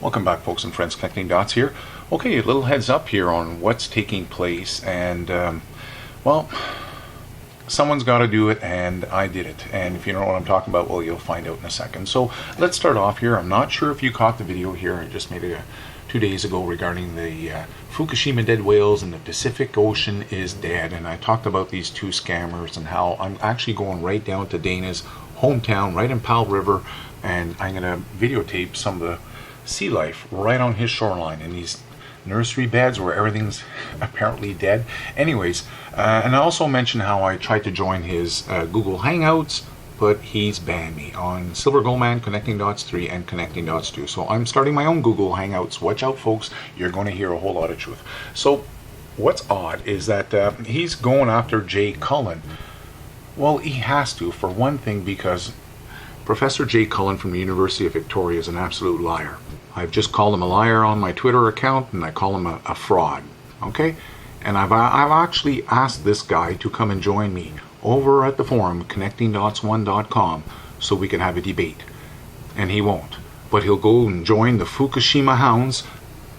Welcome back, folks and friends. Connecting Dots here. Okay, a little heads up here on what's taking place, and well, someone's got to do it, and I did it. And if you know what I'm talking about, well, you'll find out in a second. So let's start off here. I'm not sure if you caught the video here. I just made it 2 days ago regarding the Fukushima dead whales and the Pacific Ocean is dead. And I talked about these two scammers and how I'm actually going right down to Dana's hometown, right in Powell River, and I'm going to videotape some of the sea life right on his shoreline in these nursery beds where everything's apparently dead. Anyways, and I also mentioned how I tried to join his Google Hangouts, but he's banned me on Silver Goldman, Connecting Dots 3, and Connecting Dots 2. So I'm starting my own Google Hangouts. Watch out, folks. You're going to hear a whole lot of truth. So what's odd is that he's going after Jay Cullen. Well, he has to, for one thing, because Professor Jay Cullen from the University of Victoria is an absolute liar. I've just called him a liar on my Twitter account, and I call him a fraud. Okay? And I've actually asked this guy to come and join me over at the forum, connectingdots1.com, so we can have a debate. And he won't. But he'll go and join the Fukushima Hounds,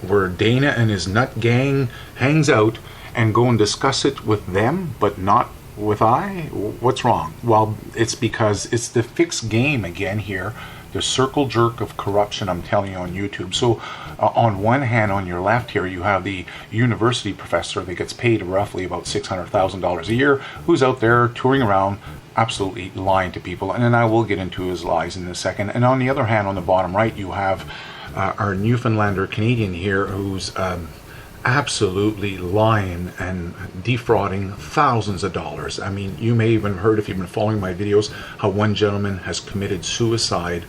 where Dana and his nut gang hangs out, and go and discuss it with them, but not with I? What's wrong? Well, it's because it's the fixed game again here, the circle jerk of corruption, I'm telling you, on YouTube. So on one hand, on your left here, you have the university professor that gets paid roughly about $600,000 a year, who's out there touring around absolutely lying to people, and then I will get into his lies in a second. And on the other hand, on the bottom right, you have our Newfoundlander Canadian here, who's absolutely lying and defrauding thousands of dollars. I mean, you may even heard, if you've been following my videos, how one gentleman has committed suicide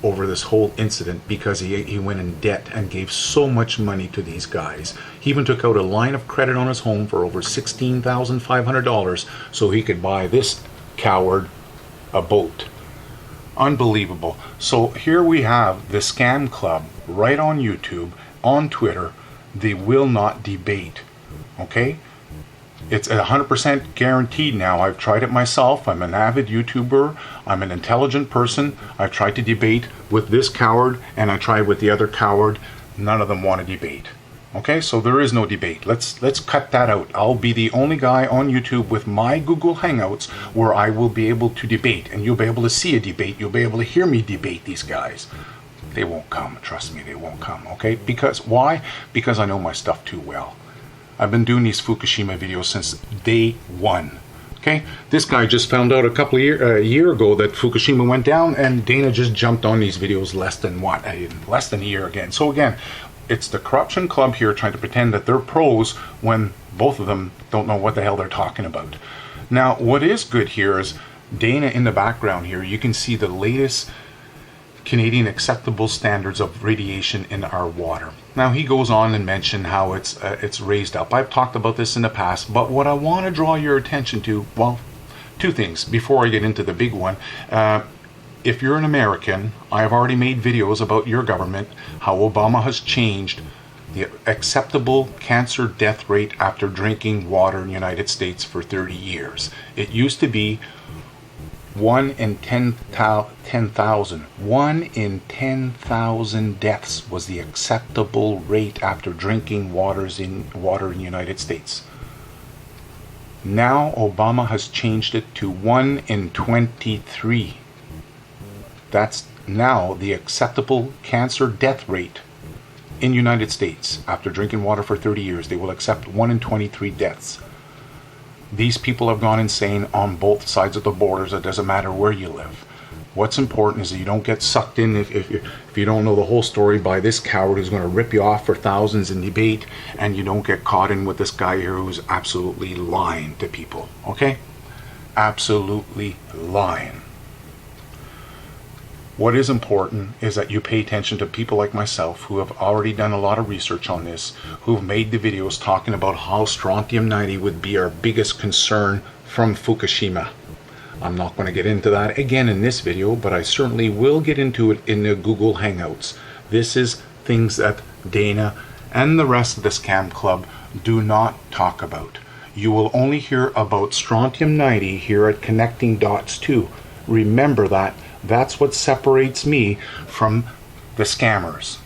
over this whole incident because he went in debt and gave so much money to these guys. He even took out a line of credit on his home for over $16,500 so he could buy this coward a boat. Unbelievable. So here we have the Scam Club right on YouTube, on Twitter. They will not debate. Okay? It's 100% guaranteed now. I've tried it myself. I'm an avid YouTuber. I'm an intelligent person. I've tried to debate with this coward, and I tried with the other coward. None of them want to debate. Okay? So there is no debate. Let's cut that out. I'll be the only guy on YouTube with my Google Hangouts where I will be able to debate, and you'll be able to see a debate. You'll be able to hear me debate these guys. They won't come. Trust me, they won't come. Okay? Because why? Because I know my stuff too well. I've been doing these Fukushima videos since day one. Okay? This guy just found out a year ago that Fukushima went down, and Dana just jumped on these videos less than a year again. So again, it's the corruption club here trying to pretend that they're pros when both of them don't know what the hell they're talking about. Now, what is good here is Dana in the background here. You can see the latest Canadian acceptable standards of radiation in our water. Now he goes on and mention how it's raised up. I've talked about this in the past, but what I want to draw your attention to, well, two things before I get into the big one. If you're an American, I have already made videos about your government, how Obama has changed the acceptable cancer death rate after drinking water in the United States for 30 years. It used to be 1 in 10,000. 1 in 10,000 deaths was the acceptable rate after drinking water in the United States. Now Obama has changed it to 1 in 23. That's now the acceptable cancer death rate in the United States. After drinking water for 30 years, they will accept 1 in 23 deaths. These people have gone insane on both sides of the borders. It doesn't matter where you live. What's important is that you don't get sucked in, if you don't know the whole story, by this coward who's going to rip you off for thousands in debate, and you don't get caught in with this guy here who's absolutely lying to people. Okay? Absolutely lying. What is important is that you pay attention to people like myself who have already done a lot of research on this, who've made the videos talking about how Strontium-90 would be our biggest concern from Fukushima. I'm not going to get into that again in this video, but I certainly will get into it in the Google Hangouts. This is things that Dana and the rest of the Scam Club do not talk about. You will only hear about Strontium-90 here at Connecting Dots 2. Remember that. That's what separates me from the scammers.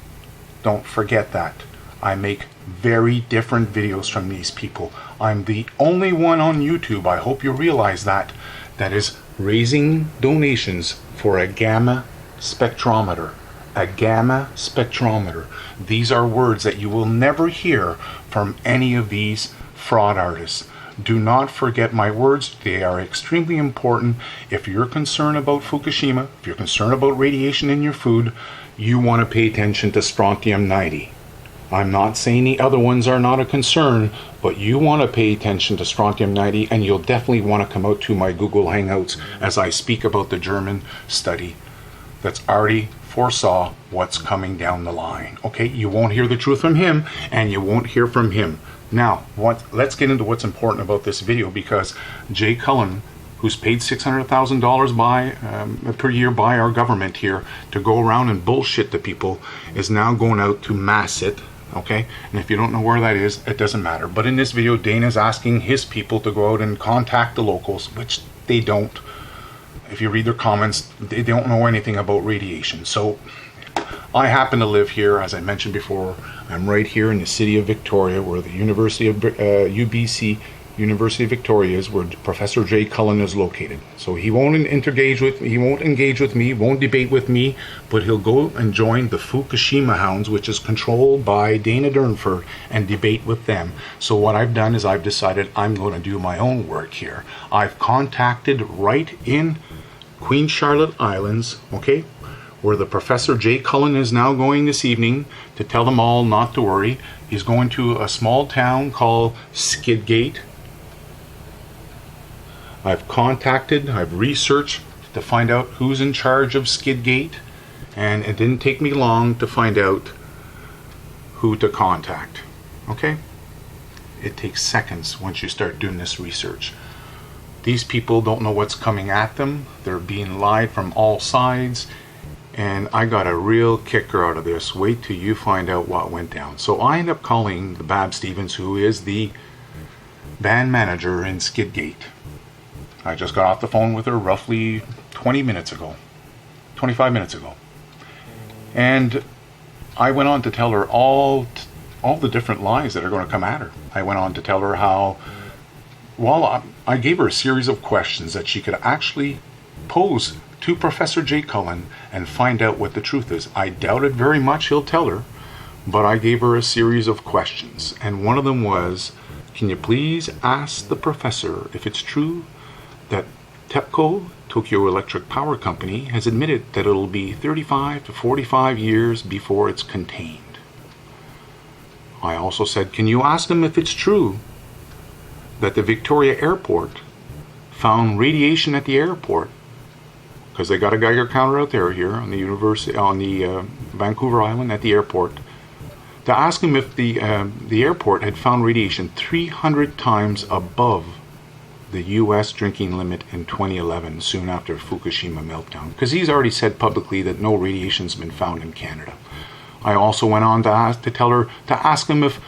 Don't forget that. I make very different videos from these people. I'm the only one on YouTube, I hope you realize that is raising donations for a gamma spectrometer. A gamma spectrometer. These are words that you will never hear from any of these fraud artists. Do not forget my words. They are extremely important. If you're concerned about Fukushima, if you're concerned about radiation in your food, you want to pay attention to Strontium-90. I'm not saying the other ones are not a concern, but you want to pay attention to Strontium-90, and you'll definitely want to come out to my Google Hangouts as I speak about the German study that's already foresaw what's coming down the line. Okay, you won't hear the truth from him, and you won't hear from him. Now, let's get into what's important about this video, because Jay Cullen, who's paid $600,000 per year by our government here to go around and bullshit the people, is now going out to mass it. Okay, and if you don't know where that is, it doesn't matter. But in this video, Dana's asking his people to go out and contact the locals, which they don't. If you read their comments, they don't know anything about radiation. So I happen to live here, as I mentioned before. I'm right here in the city of Victoria, where the University of UBC, University of Victoria is, where Professor Jay Cullen is located. So he won't engage with me, won't debate with me, but he'll go and join the Fukushima hounds, which is controlled by Dana Durnford, and debate with them. So what I've done is I've decided I'm going to do my own work here. I've contacted right in Queen Charlotte Islands, okay, where the Professor Jay Cullen is now going this evening, to tell them all not to worry. He's going to a small town called Skidgate. I've researched to find out who's in charge of Skidgate, and it didn't take me long to find out who to contact. Okay? It takes seconds once you start doing this research. These people don't know what's coming at them. They're being lied from all sides, and I got a real kicker out of this. Wait till you find out what went down. So I end up calling the Bab Stevens, who is the band manager in Skidgate. I just got off the phone with her roughly 25 minutes ago. And I went on to tell her all the different lies that are going to come at her. I went on to tell her how, well, I gave her a series of questions that she could actually pose to Professor Jay Cullen and find out what the truth is. I doubted very much he'll tell her, but I gave her a series of questions. And one of them was, can you please ask the professor if it's true that TEPCO, Tokyo Electric Power Company, has admitted that it'll be 35 to 45 years before it's contained. I also said, can you ask them if it's true that the Victoria Airport found radiation at the airport, because they got a Geiger counter out there here on the Vancouver Island at the airport, to ask them if the airport had found radiation 300 times above the U.S. drinking limit in 2011, soon after Fukushima meltdown, because he's already said publicly that no radiation's been found in Canada. I also went on to ask him if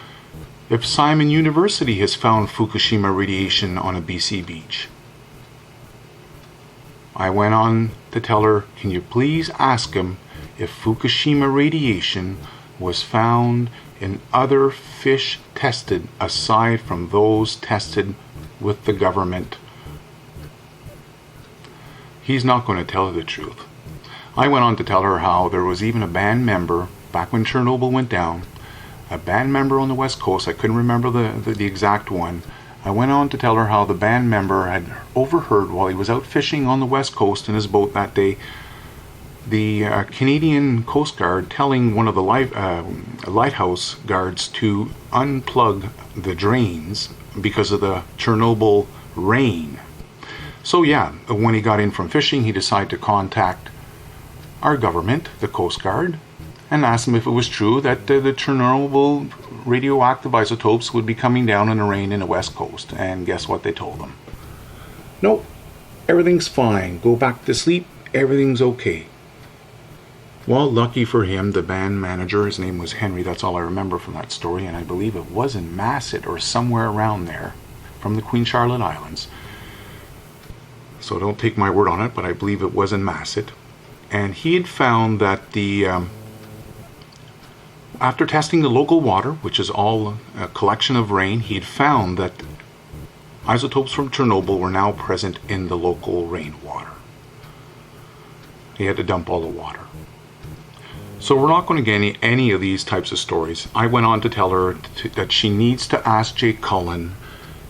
Simon University has found Fukushima radiation on a BC beach. I went on to tell her, can you please ask him if Fukushima radiation was found in other fish tested aside from those tested with the government. He's not going to tell her the truth. I went on to tell her how there was even a band member, back when Chernobyl went down, a band member on the West Coast, I couldn't remember the exact one. I went on to tell her how the band member had overheard, while he was out fishing on the West Coast in his boat that day, the Canadian Coast Guard telling one of the lighthouse guards to unplug the drains because of the Chernobyl rain. So yeah, when he got in from fishing, he decided to contact our government, the Coast Guard, and ask them if it was true that the Chernobyl radioactive isotopes would be coming down in the rain in the West Coast. And guess what they told them? Nope, everything's fine. Go back to sleep. Everything's okay. Well, lucky for him, the band manager, his name was Henry, that's all I remember from that story, and I believe it was in Masset or somewhere around there, from the Queen Charlotte Islands. So don't take my word on it, but I believe it was in Masset. And he had found that the After testing the local water, which is all a collection of rain, he'd found that isotopes from Chernobyl were now present in the local rainwater. He had to dump all the water. So we're not going to get any of these types of stories. I went on to tell her that she needs to ask Jay Cullen,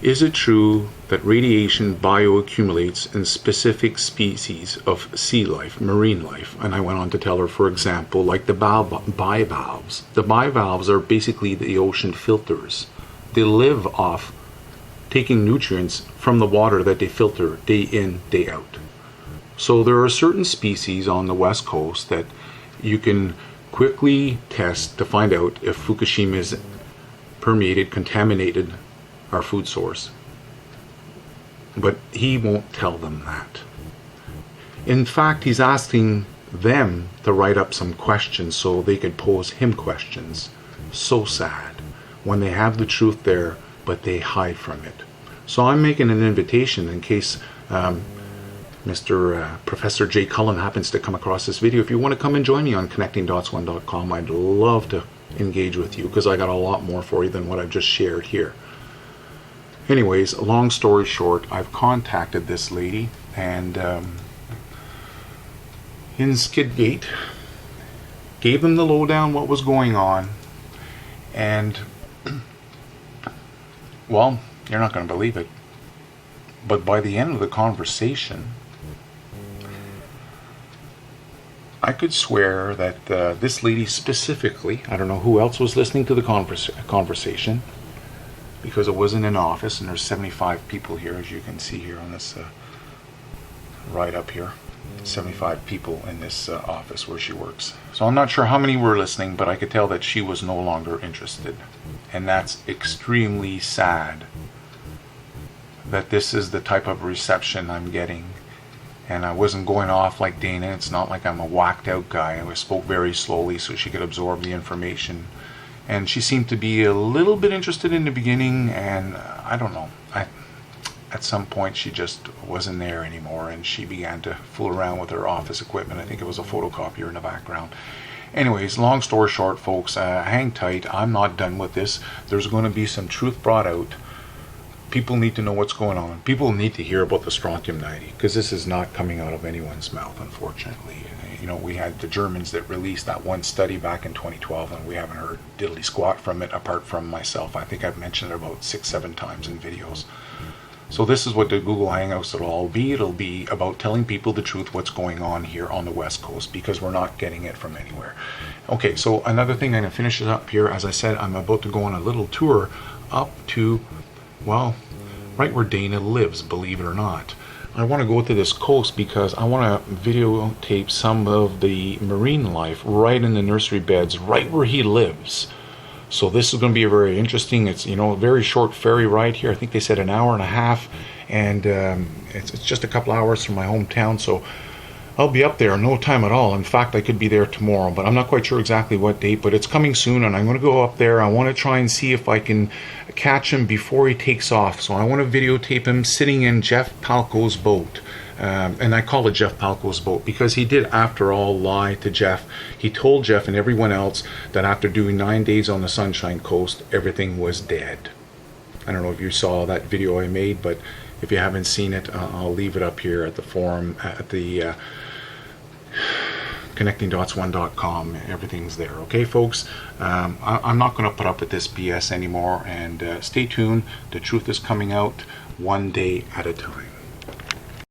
is it true that radiation bioaccumulates in specific species of sea life, marine life? And I went on to tell her, for example, like the bivalves. The bivalves are basically the ocean filters. They live off taking nutrients from the water that they filter day in, day out. So there are certain species on the west coast that you can quickly test to find out if Fukushima is permeated, contaminated our food source. But he won't tell them that. In fact, he's asking them to write up some questions so they could pose him questions. So sad when they have the truth there, but they hide from it. So I'm making an invitation in case Professor Jay Cullen happens to come across this video. If you want to come and join me on connectingdots1.com, I'd love to engage with you because I got a lot more for you than what I've just shared here. Anyways, long story short, I've contacted this lady and in Skidgate, gave them the lowdown what was going on, and well, you're not going to believe it, but by the end of the conversation, I could swear that this lady specifically, I don't know who else was listening to the conversation, because it wasn't in office, and there's 75 people here, as you can see here on this right up here. 75 people in this office where she works. So I'm not sure how many were listening, but I could tell that she was no longer interested. And that's extremely sad that this is the type of reception I'm getting. And I wasn't going off like Dana. It's not like I'm a whacked out guy. I spoke very slowly so she could absorb the information. And she seemed to be a little bit interested in the beginning, and I don't know. At some point she just wasn't there anymore, and she began to fool around with her office equipment. I think it was a photocopier in the background. Anyways, long story short, folks, hang tight. I'm not done with this. There's going to be some truth brought out. People need to know what's going on. People need to hear about the Strontium-90, because this is not coming out of anyone's mouth, unfortunately. You know, we had the Germans that released that one study back in 2012, and we haven't heard diddly squat from it apart from myself. I think I've mentioned it about 6-7 times in videos. So this is what the Google Hangouts will all be. It'll be about telling people the truth, what's going on here on the West Coast, because we're not getting it from anywhere. Okay, so another thing, I'm going to finish it up here. As I said, I'm about to go on a little tour up to, well, right where Dana lives, believe it or not. I want to go to this coast because I want to videotape some of the marine life right in the nursery beds, right where he lives. So this is going to be a very interesting, it's, you know, a very short ferry ride here. I think they said an hour and a half, and it's just a couple hours from my hometown, so I'll be up there in no time at all. In fact, I could be there tomorrow, but I'm not quite sure exactly what date, but it's coming soon, and I'm going to go up there. I want to try and see if I can catch him before he takes off. So I want to videotape him sitting in Jeff Palco's boat. And I call it Jeff Palco's boat because he did, after all, lie to Jeff. He told Jeff and everyone else that after doing 9 days on the Sunshine Coast, everything was dead. I don't know if you saw that video I made, but if you haven't seen it, I'll leave it up here at the forum, at the connectingdots1.com. Everything's there. Okay, folks? I'm not going to put up with this BS anymore, and stay tuned. The truth is coming out one day at a time.